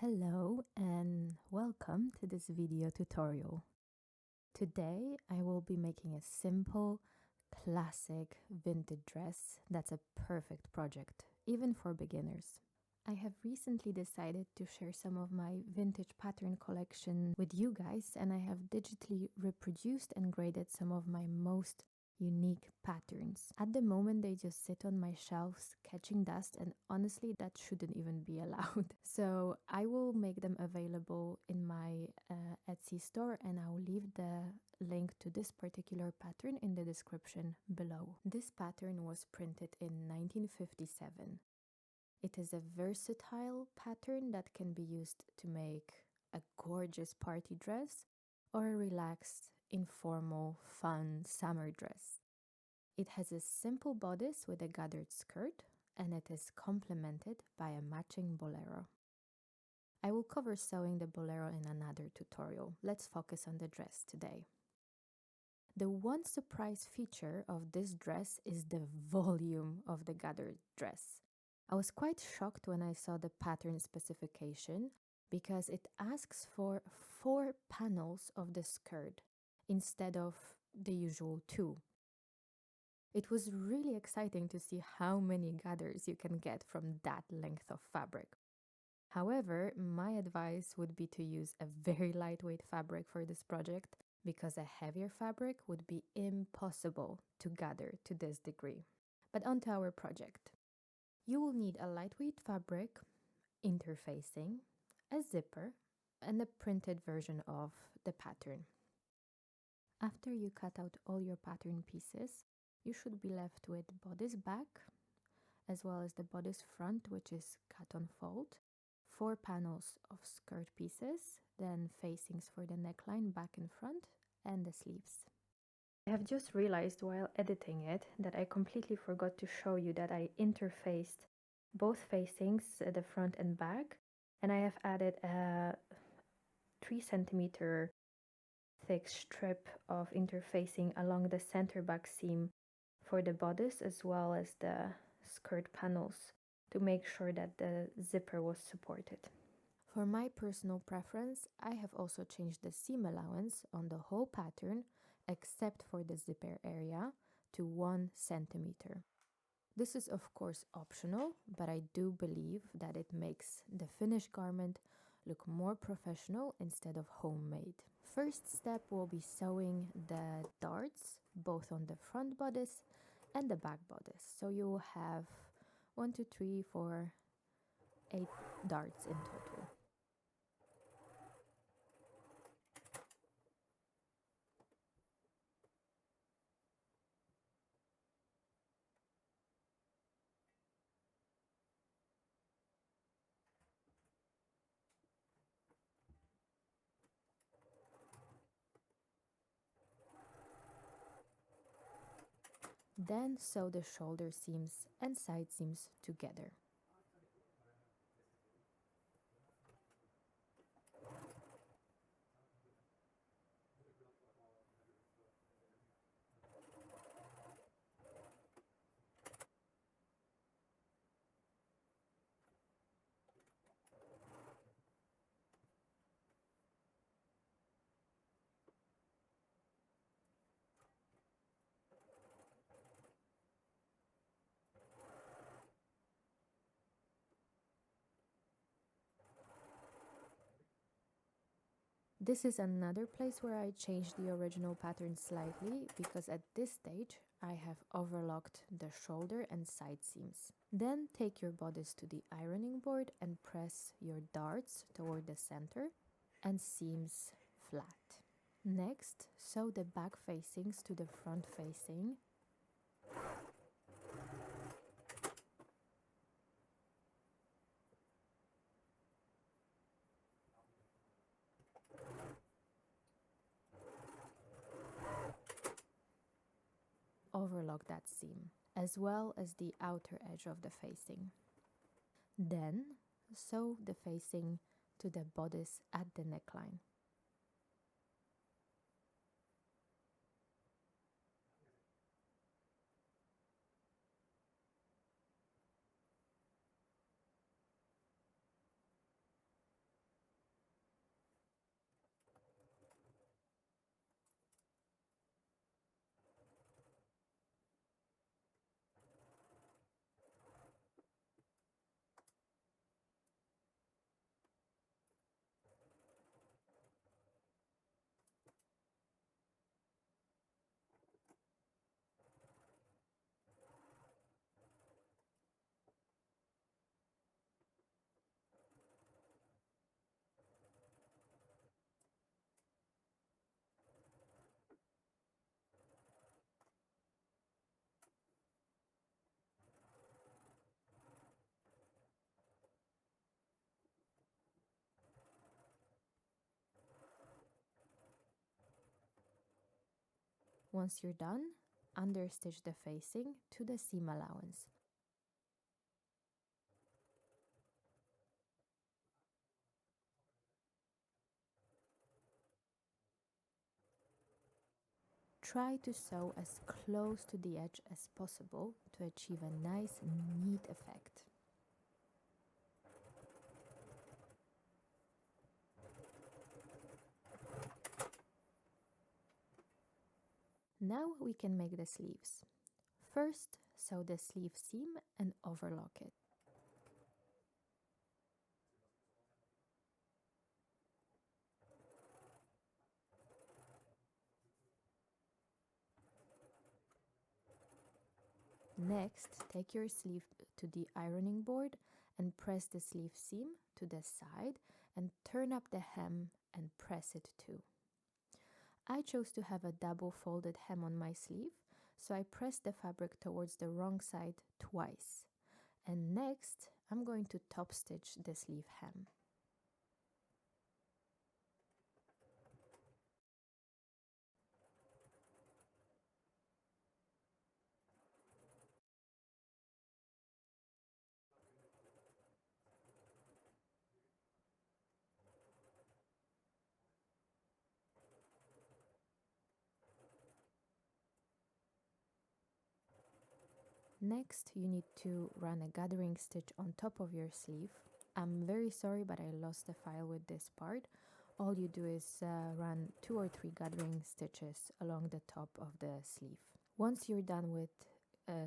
Hello and welcome to this video tutorial. Today I will be making a simple, classic vintage dress that's a perfect project, even for beginners. I have recently decided to share some of my vintage pattern collection with you guys, and I have digitally reproduced and graded some of my most unique patterns. At the moment, they just sit on my shelves catching dust, and honestly, that shouldn't even be allowed. So I will make them available in my Etsy store, and I will leave the link to this particular pattern in the description below. This pattern was printed in 1957. It is a versatile pattern that can be used to make a gorgeous party dress or a relaxed, informal, fun summer dress. It has a simple bodice with a gathered skirt, and it is complemented by a matching bolero. I will cover sewing the bolero in another tutorial. Let's focus on the dress today. The one surprise feature of this dress is the volume of the gathered dress. I was quite shocked when I saw the pattern specification because it asks for 4 panels of the skirt instead of the usual 2. It was really exciting to see how many gathers you can get from that length of fabric. However, my advice would be to use a very lightweight fabric for this project because a heavier fabric would be impossible to gather to this degree. But on to our project. You will need a lightweight fabric, interfacing, a zipper, and a printed version of the pattern. After you cut out all your pattern pieces, you should be left with bodice back, as well as the bodice front, which is cut on fold, 4 panels of skirt pieces, then facings for the neckline, back and front, and the sleeves. I have just realized while editing it that I completely forgot to show you that I interfaced both facings, the front and back, and I have added a 3 centimeter thick strip of interfacing along the center back seam for the bodice as well as the skirt panels to make sure that the zipper was supported. For my personal preference, I have also changed the seam allowance on the whole pattern, except for the zipper area, to 1 centimeter. This is of course optional, but I do believe that it makes the finished garment look more professional instead of homemade. First step will be sewing the darts, both on the front bodice and the back bodice. So you will have 1, 2, 3, 4, 8 darts in total. Then sew the shoulder seams and side seams together. This is another place where I changed the original pattern slightly because at this stage I have overlocked the shoulder and side seams. Then take your bodice to the ironing board and press your darts toward the center and seams flat. Next, sew the back facings to the front facing. Overlock that seam, as well as the outer edge of the facing. Then, sew the facing to the bodice at the neckline. Once you're done, understitch the facing to the seam allowance. Try to sew as close to the edge as possible to achieve a nice, neat effect. Now we can make the sleeves. First, sew the sleeve seam and overlock it. Next, take your sleeve to the ironing board and press the sleeve seam to the side and turn up the hem and press it too. I chose to have a double folded hem on my sleeve, so I pressed the fabric towards the wrong side twice. And next, I'm going to top stitch the sleeve hem. Next, you need to run a gathering stitch on top of your sleeve. I'm very sorry, but I lost the file with this part. All you do is run 2 or 3 gathering stitches along the top of the sleeve. Once you're done with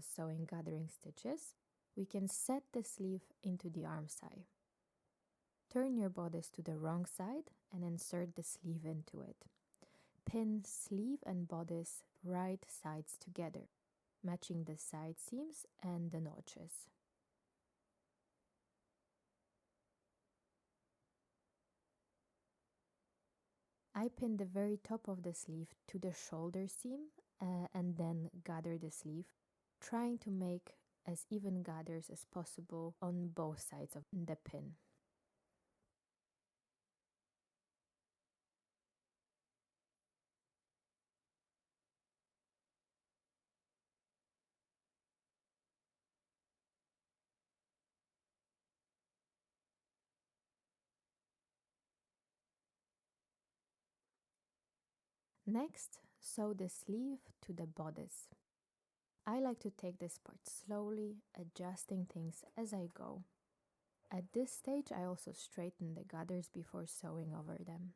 sewing gathering stitches, we can set the sleeve into the arm side. Turn your bodice to the wrong side and insert the sleeve into it. Pin sleeve and bodice right sides together, matching the side seams and the notches. I pin the very top of the sleeve to the shoulder seam and then gather the sleeve, trying to make as even gathers as possible on both sides of the pin. Next, sew the sleeve to the bodice. I like to take this part slowly, adjusting things as I go. At this stage, I also straighten the gathers before sewing over them.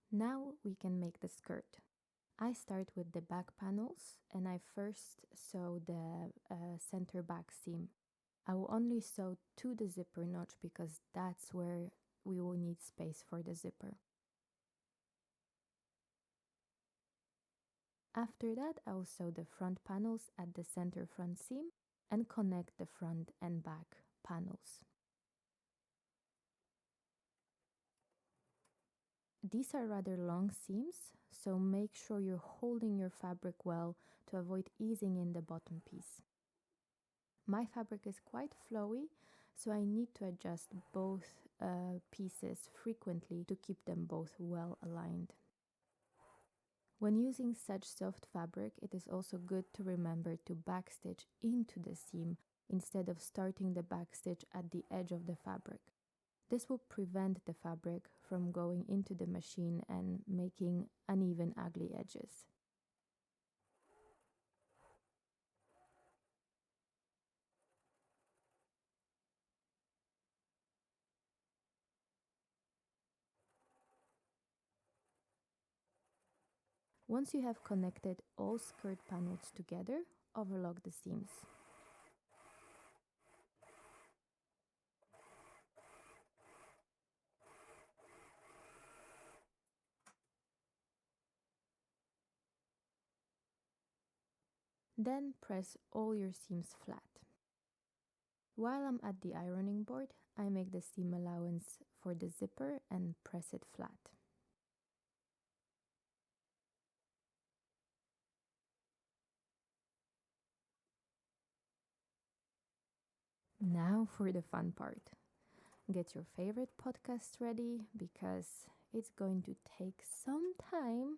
Now we can make the skirt. I start with the back panels and I first sew the center back seam. I will only sew to the zipper notch because that's where we will need space for the zipper. After that, I will sew the front panels at the center front seam and connect the front and back panels. These are rather long seams, so make sure you're holding your fabric well to avoid easing in the bottom piece. My fabric is quite flowy, so I need to adjust both pieces frequently to keep them both well aligned. When using such soft fabric, it is also good to remember to backstitch into the seam instead of starting the backstitch at the edge of the fabric. This will prevent the fabric from going into the machine and making uneven, ugly edges. Once you have connected all skirt panels together, overlock the seams. Then press all your seams flat. While I'm at the ironing board, I make the seam allowance for the zipper and press it flat. Now for the fun part. Get your favorite podcast ready because it's going to take some time.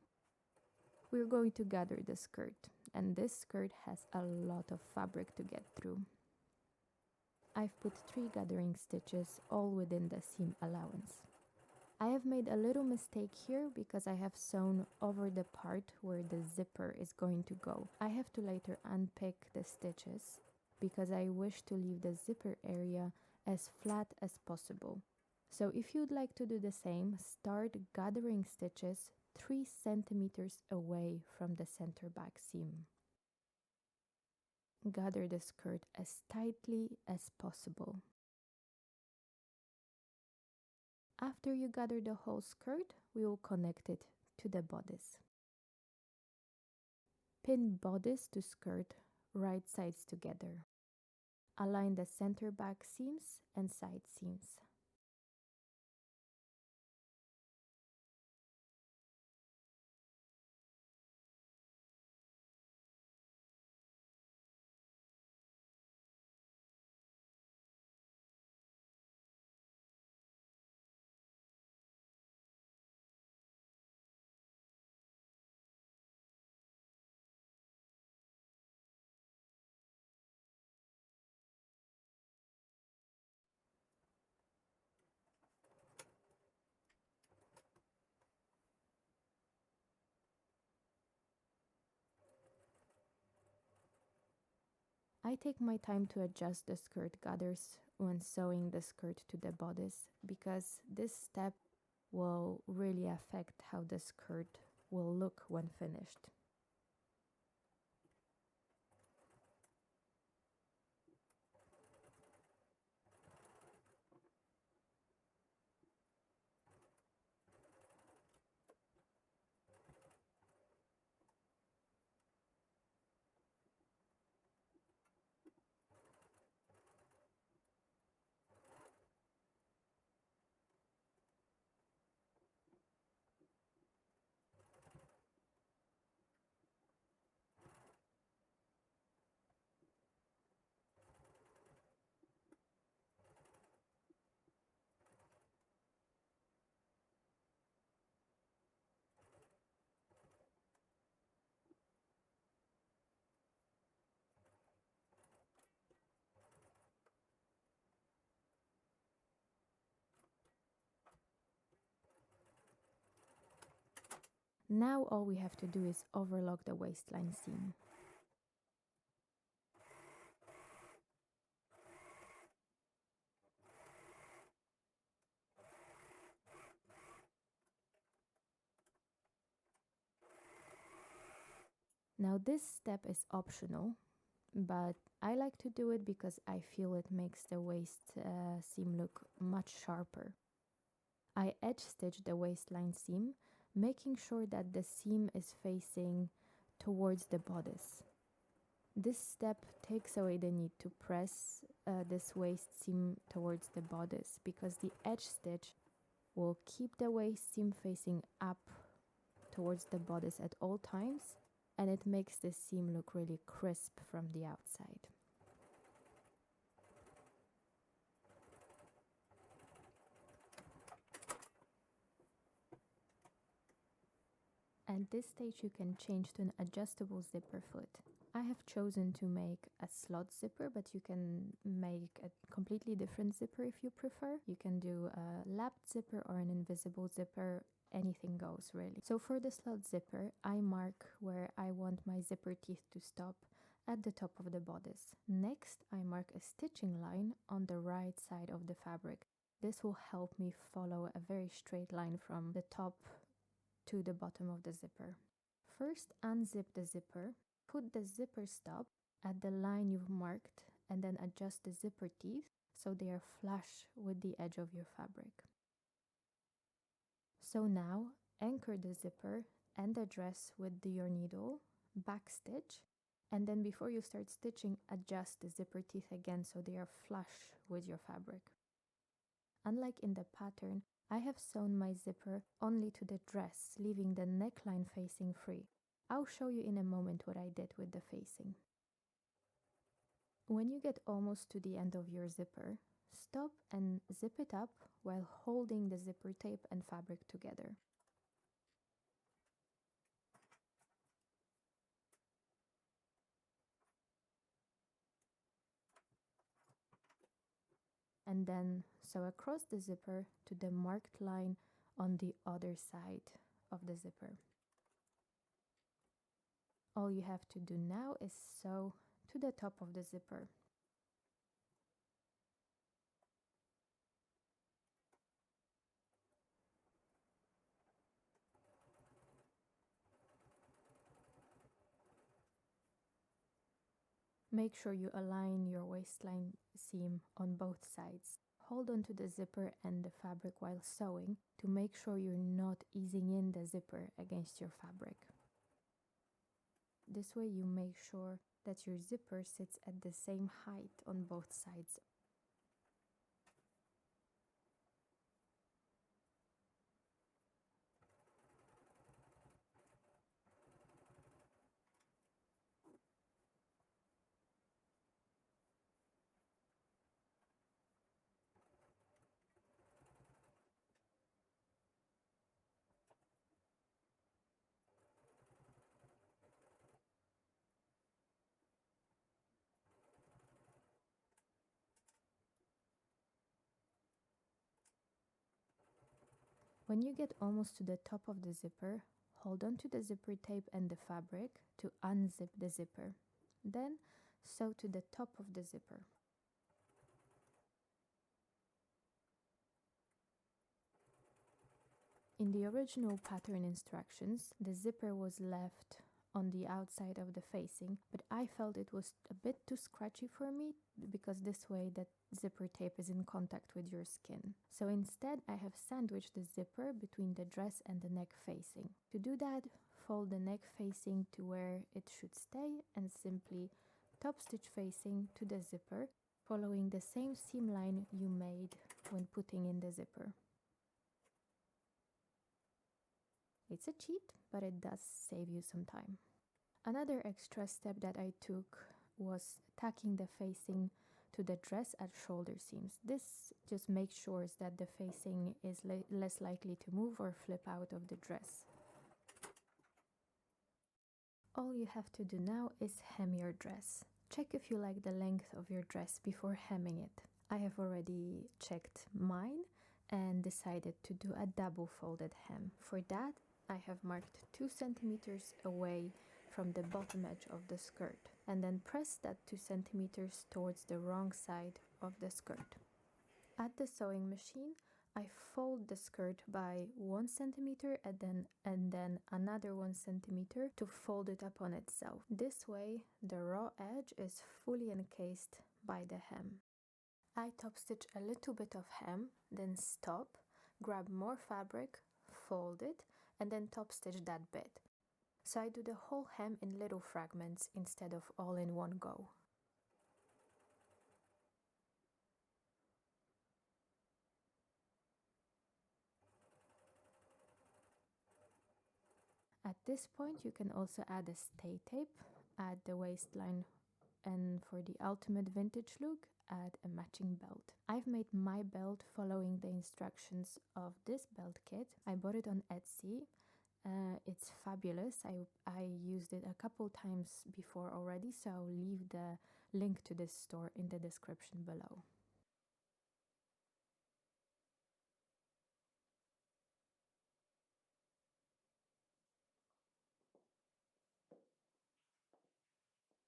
We're going to gather the skirt, and this skirt has a lot of fabric to get through. I've put 3 gathering stitches all within the seam allowance. I have made a little mistake here because I have sewn over the part where the zipper is going to go. I have to later unpick the stitches because I wish to leave the zipper area as flat as possible. So if you'd like to do the same, start gathering stitches 3 centimeters away from the center back seam. Gather the skirt as tightly as possible. After you gather the whole skirt, we will connect it to the bodice. Pin bodice to skirt right sides together. Align the center back seams and side seams. I take my time to adjust the skirt gathers when sewing the skirt to the bodice because this step will really affect how the skirt will look when finished. Now all we have to do is overlock the waistline seam. Now this step is optional, but I like to do it because I feel it makes the waist seam look much sharper. I edge stitch the waistline seam, making sure that the seam is facing towards the bodice. This step takes away the need to press this waist seam towards the bodice because the edge stitch will keep the waist seam facing up towards the bodice at all times, and it makes the seam look really crisp from the outside. At this stage you can change to an adjustable zipper foot. I have chosen to make a slot zipper, but you can make a completely different zipper if you prefer. You can do a lapped zipper or an invisible zipper, anything goes really. So for the slot zipper, I mark where I want my zipper teeth to stop at the top of the bodice. Next, I mark a stitching line on the right side of the fabric. This will help me follow a very straight line from the top to the bottom of the zipper. First, unzip the zipper, put the zipper stop at the line you've marked, and then adjust the zipper teeth so they are flush with the edge of your fabric. So now, anchor the zipper and the dress with your needle, backstitch, and then before you start stitching, adjust the zipper teeth again so they are flush with your fabric. Unlike in the pattern, I have sewn my zipper only to the dress, leaving the neckline facing free. I'll show you in a moment what I did with the facing. When you get almost to the end of your zipper, stop and zip it up while holding the zipper tape and fabric together. And then sew across the zipper to the marked line on the other side of the zipper. All you have to do now is sew to the top of the zipper. Make sure you align your waistline seam on both sides. Hold on to the zipper and the fabric while sewing to make sure you're not easing in the zipper against your fabric. This way you make sure that your zipper sits at the same height on both sides. When you get almost to the top of the zipper, hold on to the zipper tape and the fabric to unzip the zipper. Then sew to the top of the zipper. In the original pattern instructions, the zipper was left on the outside of the facing, but I felt it was a bit too scratchy for me because this way the zipper tape is in contact with your skin. So instead I have sandwiched the zipper between the dress and the neck facing. To do that, fold the neck facing to where it should stay and simply top stitch facing to the zipper, following the same seam line you made when putting in the zipper. It's a cheat, but it does save you some time. Another extra step that I took was tacking the facing to the dress at shoulder seams. This just makes sure that the facing is less likely to move or flip out of the dress. All you have to do now is hem your dress. Check if you like the length of your dress before hemming it. I have already checked mine and decided to do a double folded hem. For that, I have marked 2 centimeters away from the bottom edge of the skirt and then press that 2 centimeters towards the wrong side of the skirt. At the sewing machine, I fold the skirt by 1 centimeter and then another 1 centimeter to fold it up on itself. This way, the raw edge is fully encased by the hem. I top stitch a little bit of hem, then stop, grab more fabric, fold it, and then top stitch that bit. So I do the whole hem in little fragments instead of all in one go. At this point you can also add a stay tape at the waistline, and for the ultimate vintage look, add a matching belt. I've made my belt following the instructions of this belt kit. I bought it on Etsy. It's fabulous. I used it a couple times before already, so I'll leave the link to this store in the description below.